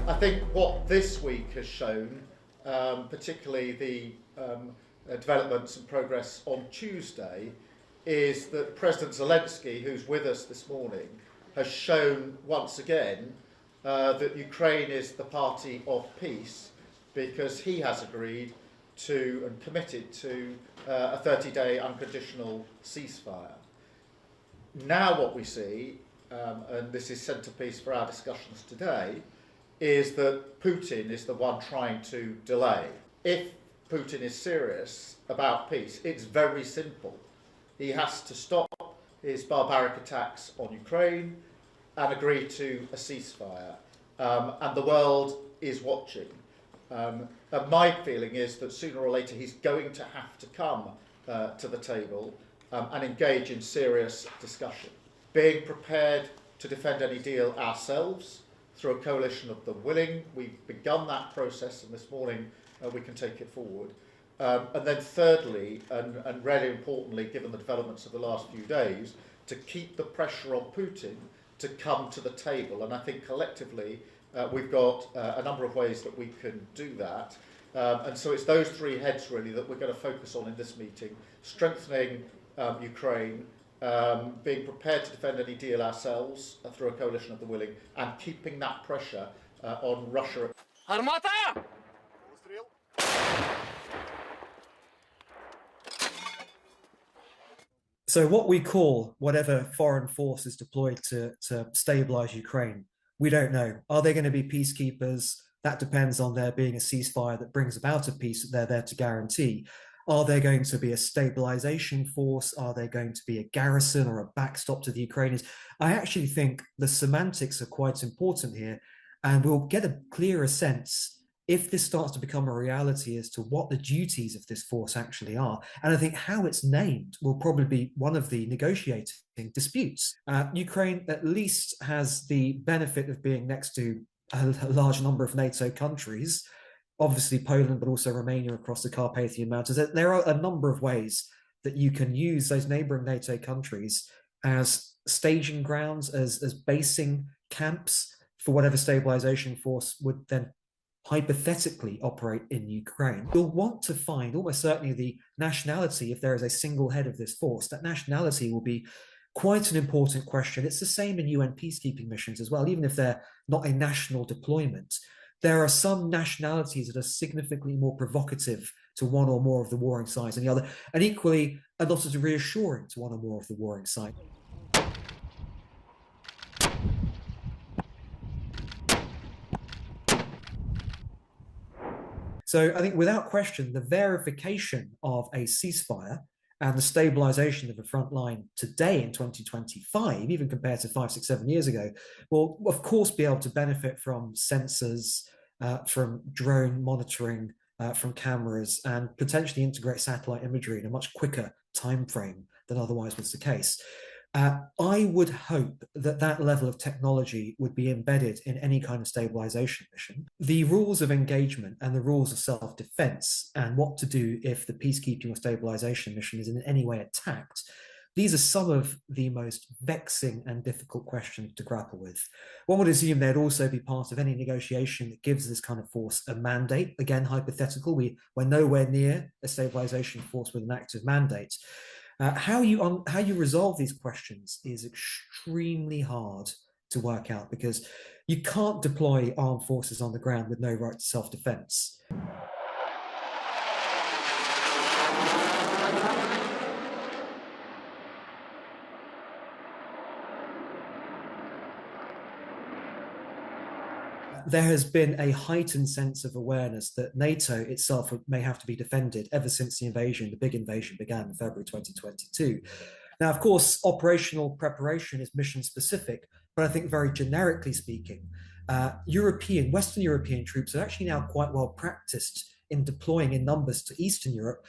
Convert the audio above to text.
I think what this week has shown, particularly the developments and progress on Tuesday, is that President Zelensky, who's with us this morning, has shown once again that Ukraine is the party of peace, because he has agreed to and committed to a 30-day unconditional ceasefire. Now what we see, and this is centrepiece for our discussions today, is that Putin is the one trying to delay. If Putin is serious about peace, it's very simple. He has to stop his barbaric attacks on Ukraine and agree to a ceasefire. And the world is watching. And my feeling is that sooner or later he's going to have to come to the table and engage in serious discussion. Being prepared to defend any deal ourselves through a coalition of the willing. We've begun that process, and this morning we can take it forward. And then thirdly, and really importantly, given the developments of the last few days, to keep the pressure on Putin to come to the table. And I think collectively we've got a number of ways that we can do that. And so it's those three heads really that we're going to focus on in this meeting: strengthening Ukraine, being prepared to defend any deal ourselves through a coalition of the willing, and keeping that pressure on Russia. Armata! So what we call whatever foreign force is deployed to stabilize Ukraine, we don't know. Are they going to be peacekeepers? That depends on there being a ceasefire that brings about a peace that they're there to guarantee. Are they going to be a stabilization force? Are they going to be a garrison or a backstop to the Ukrainians? I actually think the semantics are quite important here, and we'll get a clearer sense if this starts to become a reality as to what the duties of this force actually are. And I think how it's named will probably be one of the negotiating disputes. Ukraine at least has the benefit of being next to a large number of NATO countries, obviously Poland, but also Romania across the Carpathian Mountains. There are a number of ways that you can use those neighboring NATO countries as staging grounds, as basing camps for whatever stabilization force would then hypothetically operate in Ukraine. You'll want to find almost certainly the nationality. If there is a single head of this force, that nationality will be quite an important question. It's the same in UN peacekeeping missions as well, even if they're not a national deployment. There are some nationalities that are significantly more provocative to one or more of the warring sides than the other, and equally a lot as reassuring to one or more of the warring side. So I think without question, the verification of a ceasefire and the stabilization of the front line today in 2025, even compared to 5, 6, 7 years ago, will of course be able to benefit from sensors, from drone monitoring, from cameras, and potentially integrate satellite imagery in a much quicker time frame than otherwise was the case. I would hope that that level of technology would be embedded in any kind of stabilization mission. The rules of engagement and the rules of self-defense and what to do if the peacekeeping or stabilization mission is in any way attacked, these are some of the most vexing and difficult questions to grapple with. One would assume they'd also be part of any negotiation that gives this kind of force a mandate. Again, hypothetical, we're nowhere near a stabilization force with an active mandate. How you resolve these questions is extremely hard to work out, because you can't deploy armed forces on the ground with no right to self-defense. There has been a heightened sense of awareness that NATO itself may have to be defended ever since the big invasion began in February 2022. Now, of course, operational preparation is mission specific, but I think very generically speaking, Western European troops are actually now quite well practiced in deploying in numbers to Eastern Europe.